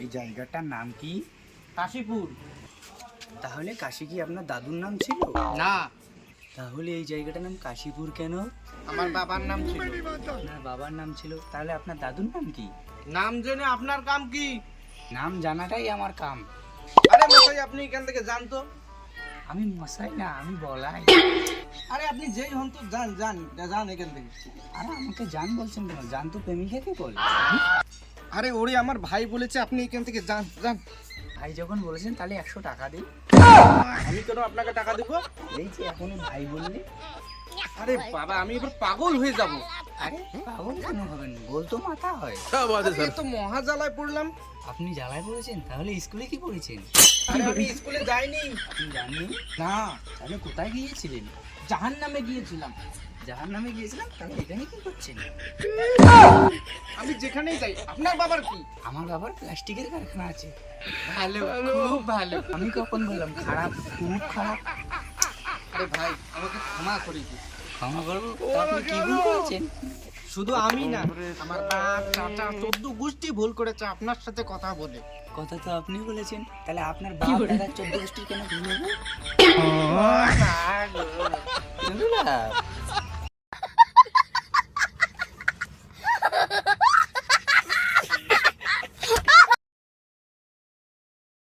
এই জায়গাটার নাম কি? কাশীপুর। তাহলে কাশী কি আপনার দাদুর নাম ছিল? না, তাহলে এই জায়গাটার নাম কাশীপুর কেন? আমার বাবার নাম ছিল। আপনার বাবার নাম ছিল, তাহলে আপনার দাদুর নাম কি? নাম জেনে আপনার কাম কি? নাম জানাটাই আমার কাম। আরে মশাই, আপনি এখান থেকে যান তো। আমি মশাই না, আমি বলাই। আরে আপনি যেই হন তো যান যান যান এখান থেকে। আরে আমাকে জান বলছেন কেন? জান তো প্রেমিকাকে বলে। আরে ওরে আমার ভাই বলেছে, আপনি এখান থেকে যান যান। ভাই যখন বলেছেন তাহলে 100 টাকা দিই। আমি কেন আপনাকে টাকা দেবো? এই যে এখনই ভাই বললে। আরে বাবা, আমি এবার পাগল হয়ে যাব। আরে পাগল কেন হবেন? বল তো মাথা হয়। আরে তো মহা জ্বালায় পড়লাম। আপনি জ্বালায় পড়েছেন? তাহলে স্কুলে কি পড়েছেন? আরে আমি স্কুলে যাইনি। আপনি জাননি? না, তাহলে কোথায় গিয়েছিলেন? জাহান্নামে গিয়েছিলাম। জাহার নামে গিয়েছিলাম, তাহলে এখানে কি করছেন? আমি যেখানেই যাই। আপনার বাবার কি? আমার বাবার প্লাস্টিকের কারখানা আছে। ভালো, খুব ভালো। আমি কখন বললাম খারাপ? খুব খারাপ। আরে ভাই, আমাকে ক্ষমা করে দিন। ক্ষমা করবো? তা আপনি কি ভুল করেছেন? শুধু আমি না, আমার বাপ চাচা 14 গোষ্ঠী ভুল করেছে আপনার সাথে কথা বলে। কথা তো আপনি বলেছেন, তাহলে আপনার বাপ দাদা 14 গোষ্ঠীর কেন ভুল হবে?